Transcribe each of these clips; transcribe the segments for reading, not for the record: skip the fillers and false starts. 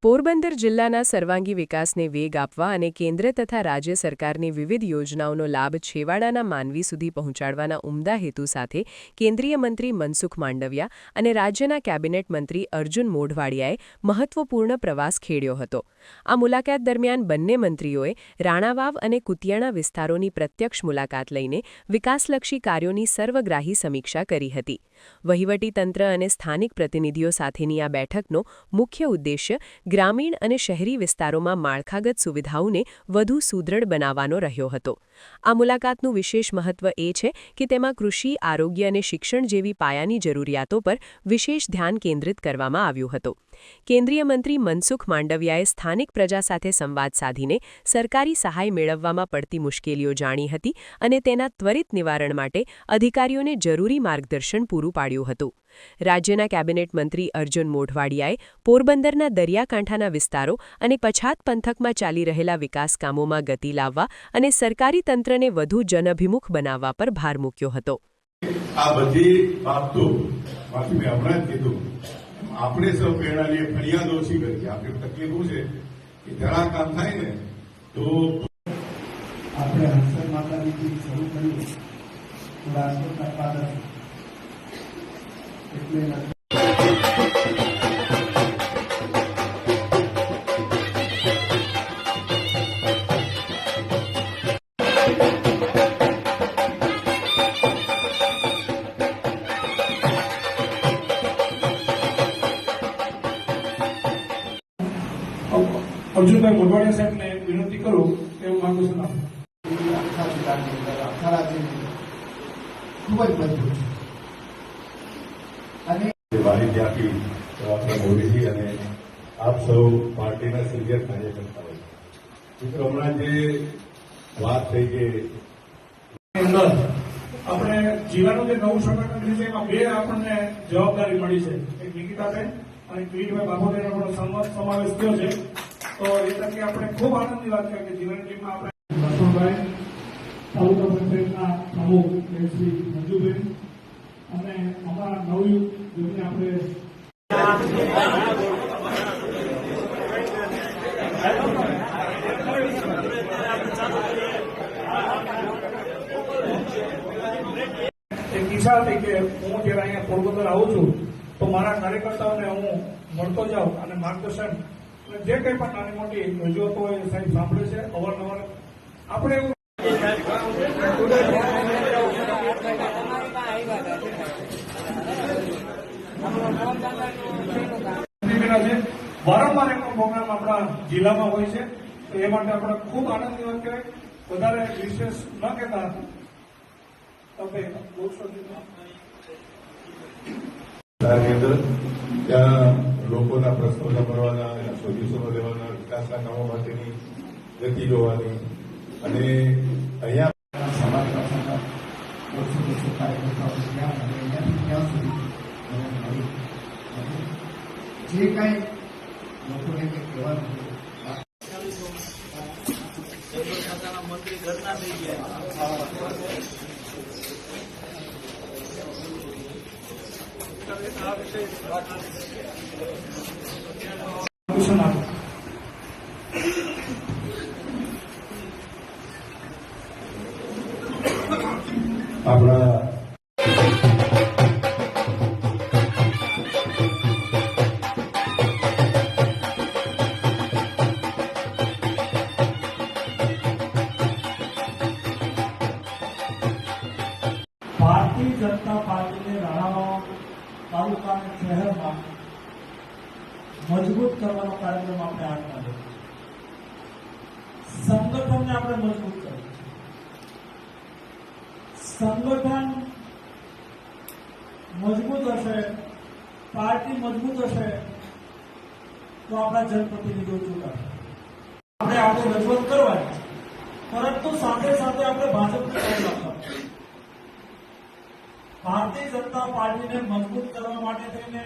પોરબંદર જિલ્લાના સર્વાંગી વિકાસને વેગ આપવા અને કેન્દ્ર તથા રાજ્ય સરકારની વિવિધ યોજનાઓનો લાભ છેવાડાના માનવી સુધી પહોંચાડવાના ઉમદા હેતુ સાથે કેન્દ્રીય મંત્રી મનસુખ માંડવિયા અને રાજ્યના કેબિનેટ મંત્રી અર્જુન મોઢવાડિયાએ મહત્વપૂર્ણ પ્રવાસ ખેડ્યો હતો. આ મુલાકાત દરમિયાન બંને મંત્રીઓએ રાણાવાવ અને કુતિયાણા વિસ્તારોની પ્રત્યક્ષ મુલાકાત લઈને વિકાસલક્ષી કાર્યોની સર્વગ્રાહી સમીક્ષા કરી હતી. વહીવટીતંત્ર અને સ્થાનિક પ્રતિનિધિઓ સાથેની આ બેઠકનો મુખ્ય ઉદ્દેશ્ય ગ્રામીણ અને શહેરી વિસ્તારોમાં માળખાગત સુવિધાઓને વધુ સુદૃઢ બનાવવાનો રહ્યો હતો. આ મુલાકાતનું વિશેષ મહત્વ એ છે કે તેમાં કૃષિ, આરોગ્ય અને શિક્ષણ જેવી પાયાની જરૂરિયાતો પર વિશેષ ધ્યાન કેન્દ્રિત કરવામાં આવ્યું હતું. કેન્દ્રીય મંત્રી મનસુખ માંડવિયાએ સ્થાનિક પ્રજા સાથે સંવાદ સાધીને સરકારી સહાય મેળવવામાં પડતી મુશ્કેલીઓ જાણી હતી અને તેના ત્વરિત નિવારણ માટે અધિકારીઓને જરૂરી માર્ગદર્શન પૂરું પાડ્યું હતું. રાજ્યના કેબિનેટ મંત્રી અર્જુન મોઢવાડિયાએ પોરબંદરના દરિયાકાંઠાના વિસ્તારો અને પછાત પંથકમાં ચાલી રહેલા વિકાસ કામોમાં ગતિ લાવવા અને સરકારી તંત્રને વધુ જનઅભિમુખ બનાવવા પર ભાર મૂક્યો હતો. આ બધી બાબતો બાકી મેં હમણાં જ કીધું, આપણે સૌ પ્રેરણા લઈએ, ફરિયાદ ઓછી કરીએ. આપણી તકલીફ શું છે કે જરા કામ થાય ને તો આપણે હંસર માતાજીથી શરૂ કર્યું રાજકોટના પાદર એટલે અર્જુનભાઈ મોઢવાડિયા સાહેબને વિનંતી કરું કે હું માર્ગદર્શન આપું. આખા જિલ્લાની અંદર આખા રાજ્યની ખૂબ જ મજબૂત છે અને વાણિજ્યાથી આપણે મોદીજી અને આપ સૌ પાર્ટીના સિનિયર કાર્યકર્તા હોય. મિત્રો, હમણાં જે વાત થઈ કે અંદર આપણે જિલ્લાનું જે નવું સંગઠન છે એમાં બે આપણને જવાબદારી મળી છે. એક નિકિતાબેન અને કિરીટભાઈ બાપોદેનો પણ સમાવેશ થયો છે. તો એ તકે આપણે ખૂબ આનંદની વાત કરીએ કે જિલ્લાની ટીમમાં આપણે લક્ષ્મણભાઈ, તાલુકા પંચાયતના પ્રમુખ શ્રી મંજુબેન અને અમારા નવયુગ જેમને આપણે એક ઈચ્છા હતી કે હું જયારે અહીંયા પોરબંદર આવું છું તો મારા કાર્યકર્તાઓને હું મળતો જાઉં અને માર્ગદર્શન જે કંઈ પણ નાની મોટી રજૂઆતો હોય સાહેબ સાંભળે છે અવારનવાર. આપણે એવું વારંવાર એનો પ્રોગ્રામ આપણા જિલ્લામાં હોય છે. તો એ માટે આપણે ખૂબ આનંદની વાત કહેવાય. વધારે વિશેષ ન કહેતા ત્યાં લોકોના પ્રશ્નો સાંભળવાના, એના સોલ્યુશનો લેવાના, વિકાસના કામો માટેની ગતિ જોવાની અને અહીંયા સમાજના કાર્યકર્તાઓ ત્યાં સુધી જે કાંઈ લોકોને કંઈક કહેવાનું મંત્રી ઘરના થઈ ગયા. આપણા ભારતીય જનતા પાર્ટીને રાણાવાવ તાલુકા અને શહેરમાં મજબૂત કરવાનો કાર્યક્રમ આપણે હાથ ધર્યો. સંગઠનને આપણે મજબૂત કર્યું. સંગઠન મજબૂત હશે, પાર્ટી મજબૂત હશે તો આપણા જનપ્રતિનિધિઓ ચૂંટાશે. આપણે આપણે રજૂઆત કરવાની, પરંતુ સાથે સાથે આપણે ભાજપને સાથ આપવા. ભારતીય જનતા પાર્ટીને મજબૂત કરવા માટે થઈને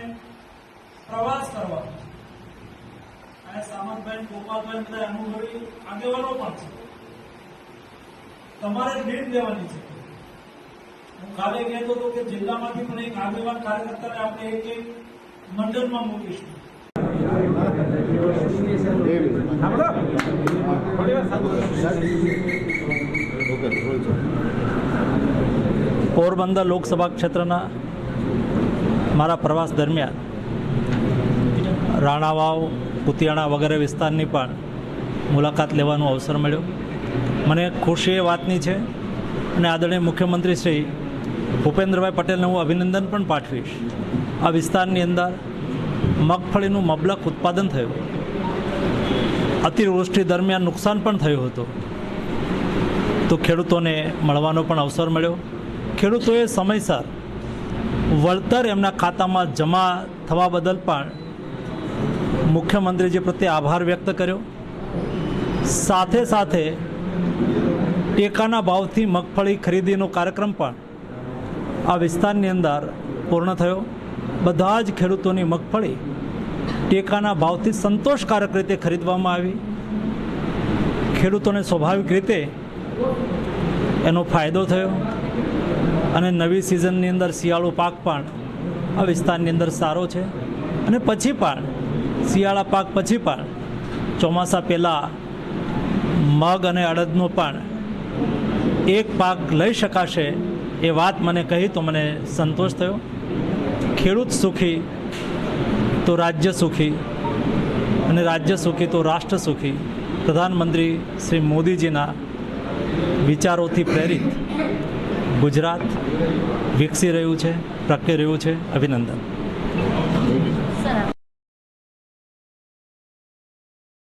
પ્રવાસ કરવા. અને સામંતભાઈ, ગોપાલભાઈ બધા અનુભવી આગેવાનો પણ છે. તમારે લીડ લેવાની છે. હું કાલે કહેતો હતો કે જિલ્લામાંથી પણ એક આગેવાન કાર્યકર્તાને આપણે એક મંડળમાં મૂકીશું. પોરબંદર લોકસભા ક્ષેત્રના મારા પ્રવાસ દરમિયાન રાણાવાવ, કુતિયાણા વગેરે વિસ્તારની પણ મુલાકાત લેવાનો અવસર મળ્યો. મને ખુશી એ વાતની છે અને આદરણીય મુખ્યમંત્રી શ્રી ભૂપેન્દ્રભાઈ પટેલને હું અભિનંદન પણ પાઠવીશ. આ વિસ્તારની અંદર મગફળીનું મબલક ઉત્પાદન થયું. અતિવૃષ્ટિ દરમિયાન નુકસાન પણ થયું હતું, તો ખેડૂતોને મળવાનો પણ અવસર મળ્યો. ખેડૂતોએ સમયસર વળતર એમના ખાતામાં જમા થવા બદલ પણ મુખ્યમંત્રીજી પ્રત્યે આભાર વ્યક્ત કર્યો. સાથે સાથે ટેકાના ભાવથી મગફળી ખરીદીનો કાર્યક્રમ પણ આ વિસ્તારની અંદર પૂર્ણ થયો. બધા જ ખેડૂતોની મગફળી ટેકાના ભાવથી સંતોષકારક રીતે ખરીદવામાં આવી. ખેડૂતોને સ્વાભાવિક રીતે એનો ફાયદો થયો અને નવી સિઝનની અંદર શિયાળુ પાક પણ આ વિસ્તારની અંદર સારો છે. અને પછી પણ શિયાળા પાક પછી પણ ચોમાસા પહેલાં મગ અને અડદનો પણ એક પાક લઈ શકાશે એ વાત મને કહી તો મને સંતોષ થયો. ખેડૂત સુખી તો રાજ્ય સુખી અને રાજ્ય સુખી તો રાષ્ટ્ર સુખી. પ્રધાનમંત્રી શ્રી મોદીજીના વિચારોથી પ્રેરિત ગુજરાત વિકસી રહ્યું છે, પ્રગટી રહ્યું છે. અભિનંદન.